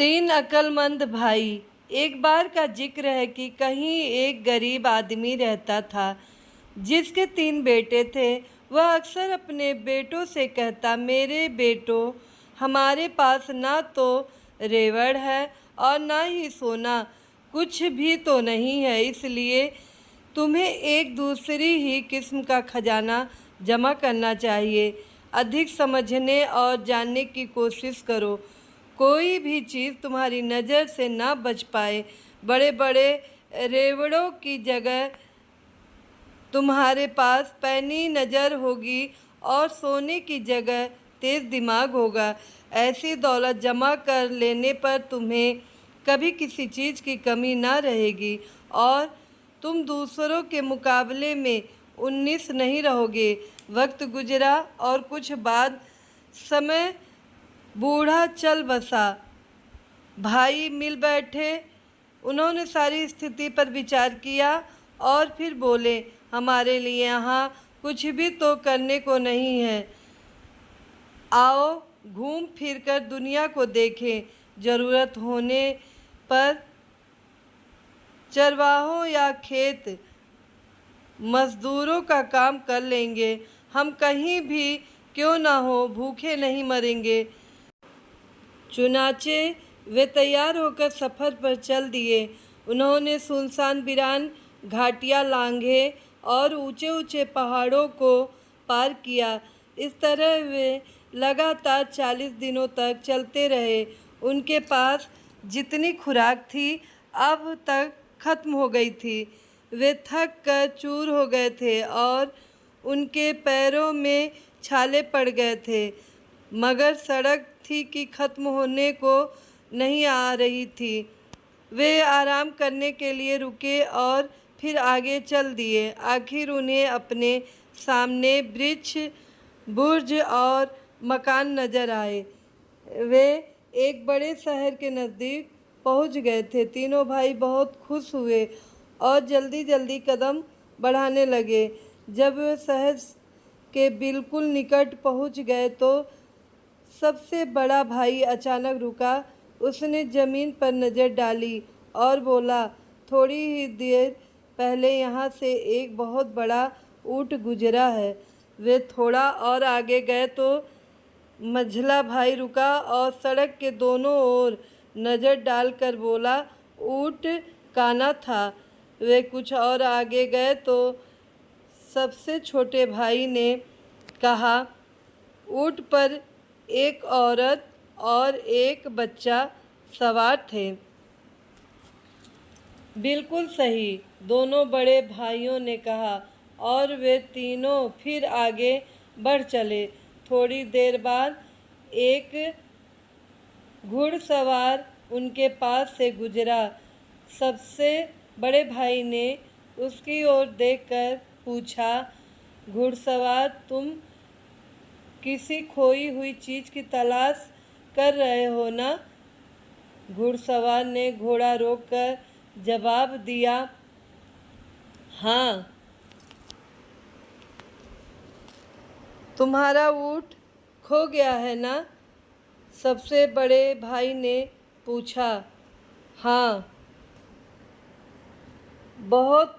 तीन अक्लमंद भाई। एक बार का जिक्र है कि कहीं एक गरीब आदमी रहता था जिसके तीन बेटे थे। वह अक्सर अपने बेटों से कहता, मेरे बेटों, हमारे पास ना तो रेवड़ है और ना ही सोना, कुछ भी तो नहीं है, इसलिए तुम्हें एक दूसरी ही किस्म का खजाना जमा करना चाहिए। अधिक समझने और जानने की कोशिश करो, कोई भी चीज़ तुम्हारी नज़र से ना बच पाए। बड़े बड़े रेवड़ों की जगह तुम्हारे पास पैनी नज़र होगी और सोने की जगह तेज़ दिमाग होगा। ऐसी दौलत जमा कर लेने पर तुम्हें कभी किसी चीज़ की कमी ना रहेगी और तुम दूसरों के मुकाबले में 19 नहीं रहोगे। वक्त गुजरा और कुछ बाद समय बूढ़ा चल बसा। भाई मिल बैठे। उन्होंने सारी स्थिति पर विचार किया और फिर बोले, हमारे लिए यहाँ कुछ भी तो करने को नहीं है। आओ घूम फिर कर दुनिया को देखें। ज़रूरत होने पर चरवाहों या खेत मजदूरों का काम कर लेंगे। हम कहीं भी क्यों ना हो भूखे नहीं मरेंगे। चुनाचे वे तैयार होकर सफ़र पर चल दिए। उन्होंने सुनसान वीरान घाटियाँ लांघे और ऊंचे ऊंचे पहाड़ों को पार किया। इस तरह वे लगातार 40 दिनों तक चलते रहे। उनके पास जितनी खुराक थी अब तक खत्म हो गई थी। वे थक कर चूर हो गए थे और उनके पैरों में छाले पड़ गए थे, मगर सड़क थी कि खत्म होने को नहीं आ रही थी। वे आराम करने के लिए रुके और फिर आगे चल दिए। आखिर उन्हें अपने सामने वृक्ष, बुर्ज और मकान नजर आए। वे एक बड़े शहर के नज़दीक पहुंच गए थे। तीनों भाई बहुत खुश हुए और जल्दी जल्दी कदम बढ़ाने लगे। जब वे शहर के बिल्कुल निकट पहुंच गए तो सबसे बड़ा भाई अचानक रुका। उसने ज़मीन पर नज़र डाली और बोला, थोड़ी ही देर पहले यहाँ से एक बहुत बड़ा ऊँट गुजरा है। वे थोड़ा और आगे गए तो मझला भाई रुका और सड़क के दोनों ओर नज़र डालकर बोला, ऊँट काना था। वे कुछ और आगे गए तो सबसे छोटे भाई ने कहा, ऊँट पर एक औरत और एक बच्चा सवार थे। बिल्कुल सही, दोनों बड़े भाइयों ने कहा और वे तीनों फिर आगे बढ़ चले। थोड़ी देर बाद एक घुड़सवार उनके पास से गुजरा। सबसे बड़े भाई ने उसकी ओर देखकर पूछा, घुड़सवार, तुम किसी खोई हुई चीज़ की तलाश कर रहे हो ना? घुड़सवार ने घोड़ा रोककर जवाब दिया, हाँ। तुम्हारा ऊँट खो गया है ना? सबसे बड़े भाई ने पूछा। हाँ, बहुत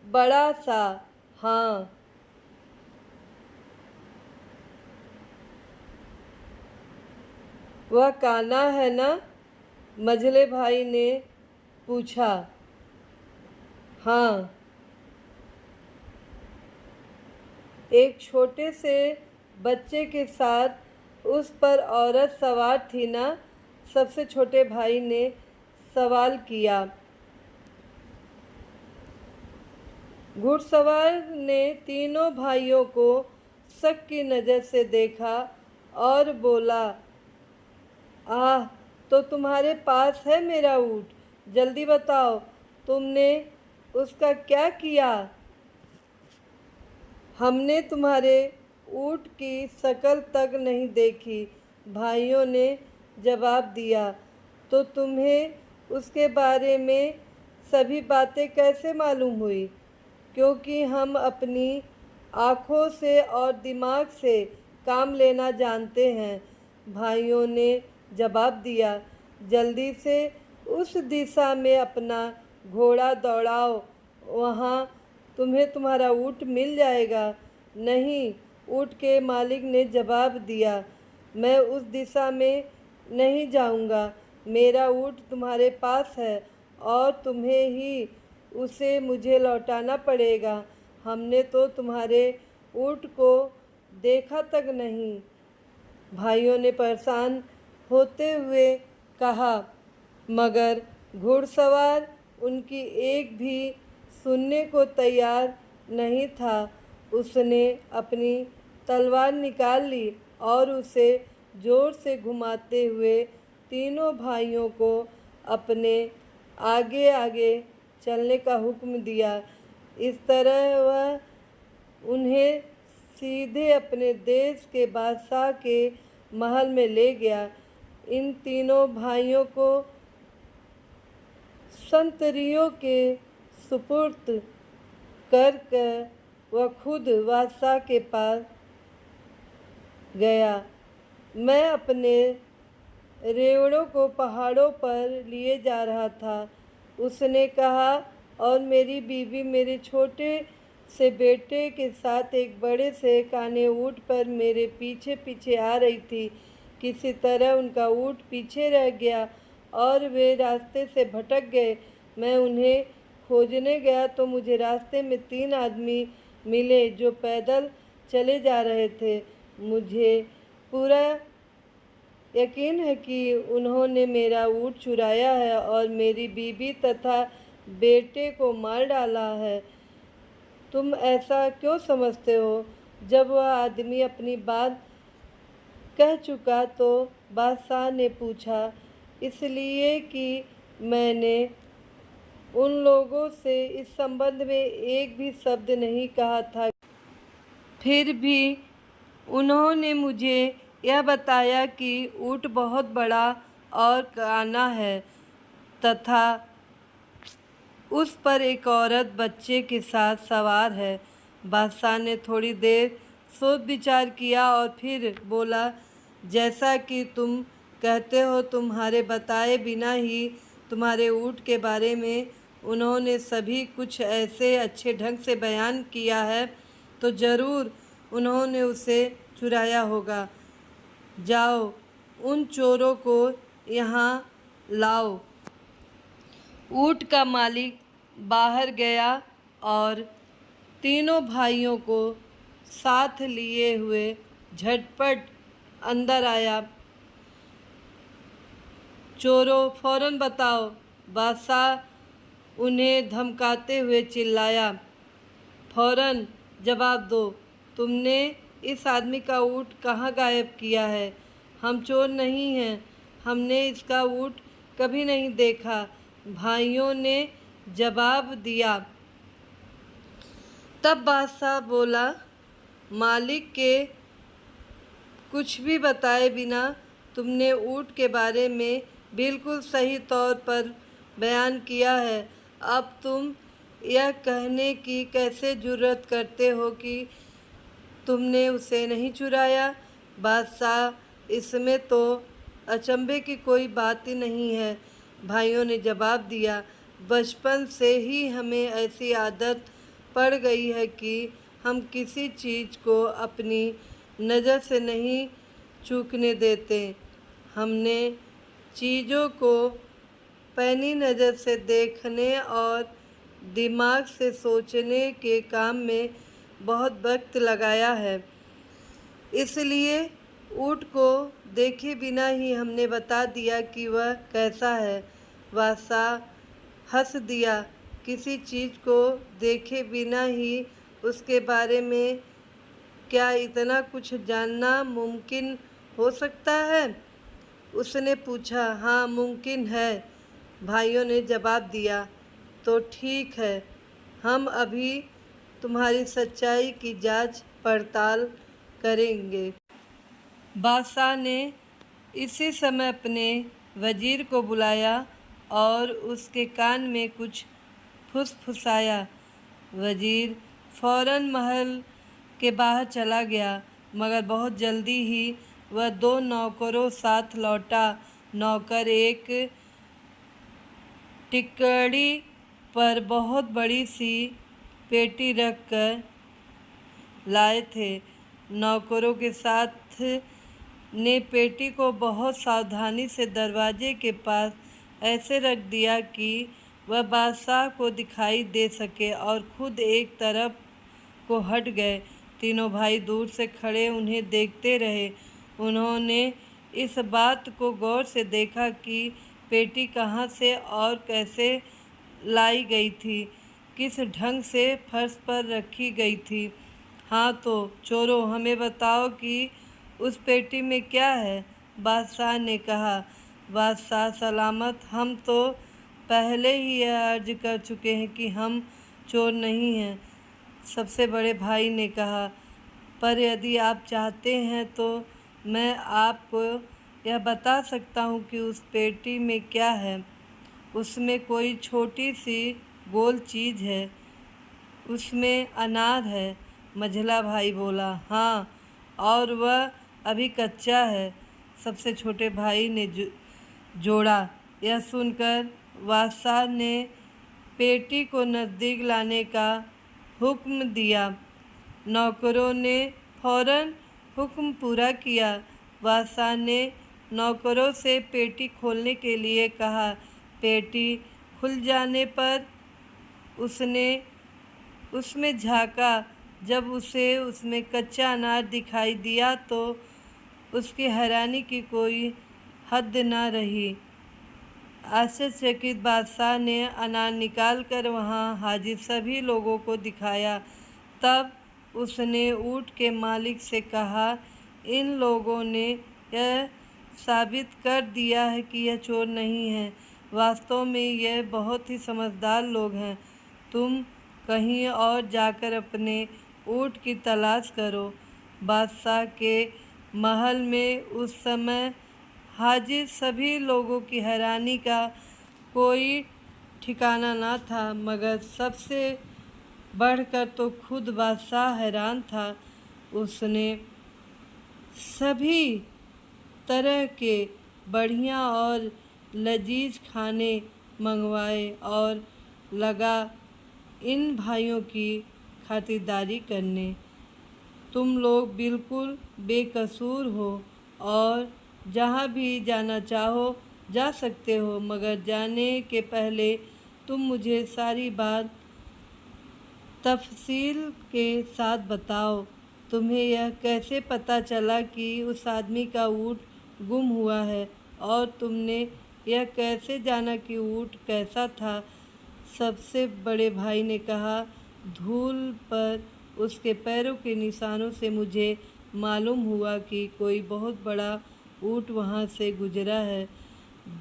बड़ा सा। हाँ। वह काना है ना? मझले भाई ने पूछा। हाँ। एक छोटे से बच्चे के साथ उस पर औरत सवार थी ना? सबसे छोटे भाई ने सवाल किया। घुड़सवार ने तीनों भाइयों को शक की नज़र से देखा और बोला, आह, तो तुम्हारे पास है मेरा ऊँट। जल्दी बताओ, तुमने उसका क्या किया? हमने तुम्हारे ऊँट की शक्ल तक नहीं देखी, भाइयों ने जवाब दिया। तो तुम्हें उसके बारे में सभी बातें कैसे मालूम हुई? क्योंकि हम अपनी आँखों से और दिमाग से काम लेना जानते हैं, भाइयों ने जवाब दिया। जल्दी से उस दिशा में अपना घोड़ा दौड़ाओ, वहाँ तुम्हें तुम्हारा ऊँट मिल जाएगा। नहीं, ऊँट के मालिक ने जवाब दिया, मैं उस दिशा में नहीं जाऊँगा। मेरा ऊँट तुम्हारे पास है और तुम्हें ही उसे मुझे लौटाना पड़ेगा। हमने तो तुम्हारे ऊँट को देखा तक नहीं। भाइयों ने परेशान होते हुए कहा, मगर घुड़सवार उनकी एक भी सुनने को तैयार नहीं था। उसने अपनी तलवार निकाल ली और उसे जोर से घुमाते हुए तीनों भाइयों को अपने आगे आगे चलने का हुक्म दिया। इस तरह वह उन्हें सीधे अपने देश के बादशाह के महल में ले गया। इन तीनों भाइयों को संतरियों के सुपुर्द कर वह खुद बादशाह के पास गया। मैं अपने रेवड़ों को पहाड़ों पर लिए जा रहा था, उसने कहा, और मेरी बीवी मेरे छोटे से बेटे के साथ एक बड़े से काने ऊँट पर मेरे पीछे पीछे आ रही थी। किसी तरह उनका ऊँट पीछे रह गया और वे रास्ते से भटक गए। मैं उन्हें खोजने गया तो मुझे रास्ते में 3 आदमी मिले जो पैदल चले जा रहे थे। मुझे पूरा यकीन है कि उन्होंने मेरा ऊँट चुराया है और मेरी बीवी तथा बेटे को मार डाला है। तुम ऐसा क्यों समझते हो? जब वह आदमी अपनी बात कह चुका तो बादशाह ने पूछा, इसलिए कि मैंने उन लोगों से इस संबंध में एक भी शब्द नहीं कहा था। फिर भी उन्होंने मुझे यह बताया कि ऊँट बहुत बड़ा और काना है तथा उस पर एक औरत बच्चे के साथ सवार है। बादशाह ने थोड़ी देर सोच विचार किया और फिर बोला, जैसा कि तुम कहते हो, तुम्हारे बताए बिना ही तुम्हारे ऊँट के बारे में उन्होंने सभी कुछ ऐसे अच्छे ढंग से बयान किया है तो ज़रूर उन्होंने उसे चुराया होगा। जाओ, उन चोरों को यहाँ लाओ। ऊँट का मालिक बाहर गया और तीनों भाइयों को साथ लिए हुए झटपट अंदर आया। चोरों, फौरन बताओ, बादशाह उन्हें धमकाते हुए चिल्लाया। फौरन जवाब दो, तुमने इस आदमी का ऊँट कहाँ गायब किया है? हम चोर नहीं हैं, हमने इसका ऊँट कभी नहीं देखा, भाइयों ने जवाब दिया। तब बादशाह बोला, मालिक के कुछ भी बताए बिना तुमने ऊँट के बारे में बिल्कुल सही तौर पर बयान किया है। अब तुम यह कहने की कैसे जुर्रत करते हो कि तुमने उसे नहीं चुराया? बादशाह, इसमें तो अचंभे की कोई बात ही नहीं है, भाइयों ने जवाब दिया। बचपन से ही हमें ऐसी आदत पड़ गई है कि हम किसी चीज़ को अपनी नज़र से नहीं चूकने देते। हमने चीज़ों को पैनी नज़र से देखने और दिमाग से सोचने के काम में बहुत वक्त लगाया है, इसलिए ऊँट को देखे बिना ही हमने बता दिया कि वह कैसा है। बादशाह हंस दिया, किसी चीज़ को देखे बिना ही उसके बारे में क्या इतना कुछ जानना मुमकिन हो सकता है? उसने पूछा। हाँ, मुमकिन है, भाइयों ने जवाब दिया। तो ठीक है, हम अभी तुम्हारी सच्चाई की जांच पड़ताल करेंगे। बादशाह ने इसी समय अपने वजीर को बुलाया और उसके कान में कुछ फुसफुसाया। वजीर फौरन महल के बाहर चला गया, मगर बहुत जल्दी ही वह 2 नौकरों साथ लौटा नौकर एक टिकड़ी पर बहुत बड़ी सी पेटी रख कर लाए थे। नौकरों के साथ ने पेटी को बहुत सावधानी से दरवाजे के पास ऐसे रख दिया कि वह बादशाह को दिखाई दे सके और खुद एक तरफ को हट गए। तीनों भाई दूर से खड़े उन्हें देखते रहे। उन्होंने इस बात को गौर से देखा कि पेटी कहाँ से और कैसे लाई गई थी, किस ढंग से फर्श पर रखी गई थी। हाँ तो चोरों, हमें बताओ कि उस पेटी में क्या है? बादशाह ने कहा। बादशाह सलामत, हम तो पहले ही यह अर्ज कर चुके हैं कि हम चोर नहीं हैं। सबसे बड़े भाई ने कहा, पर यदि आप चाहते हैं तो मैं आपको यह बता सकता हूँ कि उस पेटी में क्या है। उसमें कोई छोटी सी गोल चीज़ है, उसमें अनार है। मझला भाई बोला, हाँ, और वह अभी कच्चा है। सबसे छोटे भाई ने जोड़ा। यह सुनकर बादशाह ने पेटी को नज़दीक लाने का हुक्म दिया। नौकरों ने फौरन हुक्म पूरा किया। बादशाह ने नौकरों से पेटी खोलने के लिए कहा। पेटी खुल जाने पर उसने उसमें झाँका। जब उसे उसमें कच्चा अनार दिखाई दिया तो उसकी हैरानी की कोई हद न रही। आश्चर्यचकित बादशाह ने अनार निकाल कर वहाँ हाजिर सभी लोगों को दिखाया। तब उसने ऊँट के मालिक से कहा, इन लोगों ने यह साबित कर दिया है कि यह चोर नहीं है। वास्तव में यह बहुत ही समझदार लोग हैं। तुम कहीं और जाकर अपने ऊँट की तलाश करो। बादशाह के महल में उस समय हाजिर सभी लोगों की हैरानी का कोई ठिकाना न था, मगर सबसे बढ़कर तो खुद बादशाह हैरान था। उसने सभी तरह के बढ़िया और लजीज खाने मंगवाए और लगा इन भाइयों की खातिरदारी करने। तुम लोग बिल्कुल बेकसूर हो और जहाँ भी जाना चाहो जा सकते हो, मगर जाने के पहले तुम मुझे सारी बात तफसील के साथ बताओ। तुम्हें यह कैसे पता चला कि उस आदमी का ऊँट गुम हुआ है, और तुमने यह कैसे जाना कि ऊँट कैसा था? सबसे बड़े भाई ने कहा, धूल पर उसके पैरों के निशानों से मुझे मालूम हुआ कि कोई बहुत बड़ा ऊँट वहाँ से गुजरा है।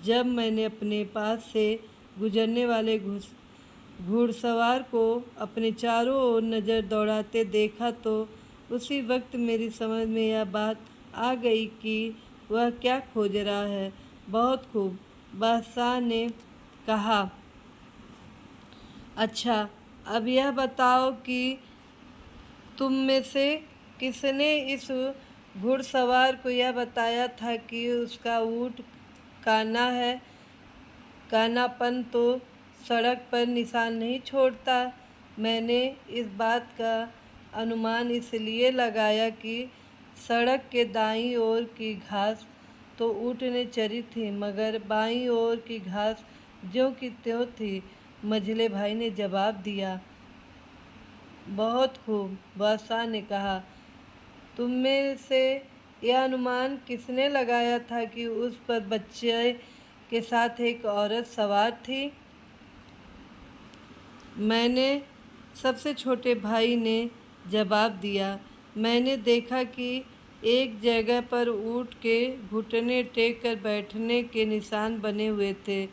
जब मैंने अपने पास से गुजरने वाले घुड़सवार को अपने चारों ओर नज़र दौड़ाते देखा तो उसी वक्त मेरी समझ में यह बात आ गई कि वह क्या खोज रहा है। बहुत खूब, बादशाह ने कहा। अच्छा, अब यह बताओ कि तुम में से किसने इस घुड़सवार को यह बताया था कि उसका ऊँट काना है? कानापन तो सड़क पर निशान नहीं छोड़ता। मैंने इस बात का अनुमान इसलिए लगाया कि सड़क के दाईं ओर की घास तो ऊँट ने चरी थी, मगर बाईं ओर की घास ज्यों की त्यों थी। मझले भाई ने जवाब दिया। बहुत खूब, बादशाह ने कहा। तुम में से यह अनुमान किसने लगाया था कि उस पर बच्चे के साथ एक औरत सवार थी? मैंने, सबसे छोटे भाई ने जवाब दिया। मैंने देखा कि एक जगह पर ऊँट के घुटने टेक कर बैठने के निशान बने हुए थे।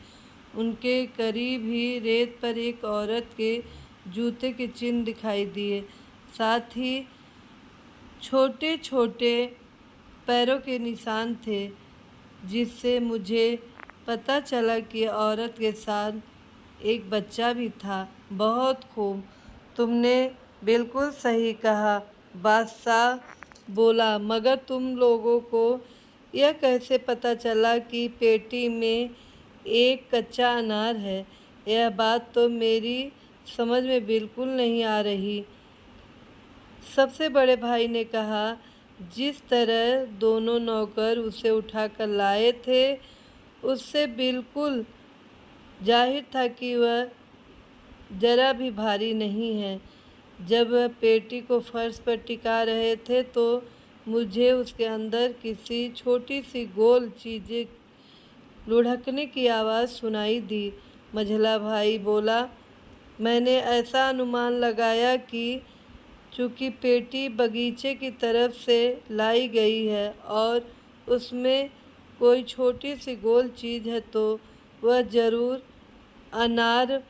उनके करीब ही रेत पर एक औरत के जूते के चिन्ह दिखाई दिए। साथ ही छोटे छोटे पैरों के निशान थे, जिससे मुझे पता चला कि औरत के साथ एक बच्चा भी था। बहुत खूब, तुमने बिल्कुल सही कहा, बादशाह बोला, मगर तुम लोगों को यह कैसे पता चला कि पेटी में एक कच्चा अनार है? यह बात तो मेरी समझ में बिल्कुल नहीं आ रही। सबसे बड़े भाई ने कहा, जिस तरह दोनों नौकर उसे उठाकर लाए थे, उससे बिल्कुल जाहिर था कि वह जरा भी भारी नहीं है। जब वह पेटी को फर्श पर टिका रहे थे तो मुझे उसके अंदर किसी छोटी सी गोल चीज़ें लुढ़कने की आवाज़ सुनाई दी। मझला भाई बोला, मैंने ऐसा अनुमान लगाया कि चूँकि पेटी बगीचे की तरफ से लाई गई है और उसमें कोई छोटी सी गोल चीज़ है तो वह ज़रूर अनार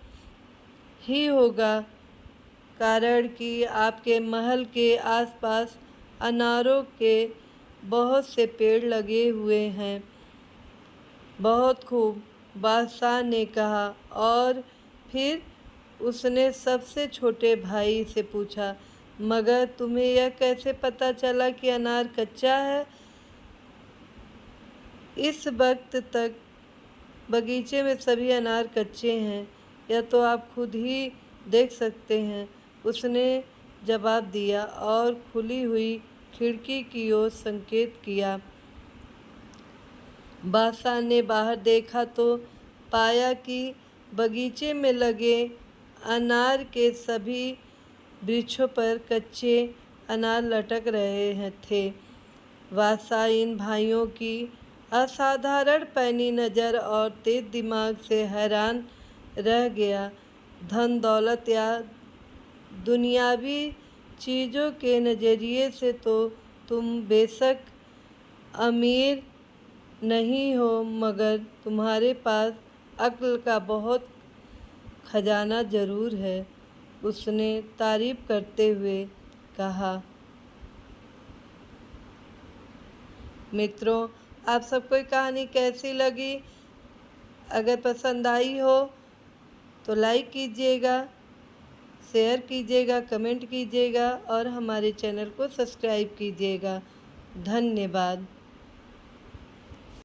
ही होगा, कारण कि आपके महल के आसपास अनारों के बहुत से पेड़ लगे हुए हैं। बहुत खूब, बादशाह ने कहा। और फिर उसने सबसे छोटे भाई से पूछा, मगर तुम्हें यह कैसे पता चला कि अनार कच्चा है? इस वक्त तक बगीचे में सभी अनार कच्चे हैं, यह तो आप खुद ही देख सकते हैं, उसने जवाब दिया और खुली हुई खिड़की की ओर संकेत किया। बादशाह ने बाहर देखा तो पाया कि बगीचे में लगे अनार के सभी वृक्षों पर कच्चे अनार लटक रहे थे। बादशाह इन भाइयों की असाधारण पैनी नज़र और तेज दिमाग से हैरान रह गया। धन दौलत या दुनियावी चीज़ों के नज़रिए से तो तुम बेशक अमीर नहीं हो, मगर तुम्हारे पास अक्ल का बहुत खजाना ज़रूर है, उसने तारीफ करते हुए कहा। मित्रों, आप सबको ये कहानी कैसी लगी? अगर पसंद आई हो तो लाइक कीजिएगा, शेयर कीजिएगा, कमेंट कीजिएगा और हमारे चैनल को सब्सक्राइब कीजिएगा। धन्यवाद।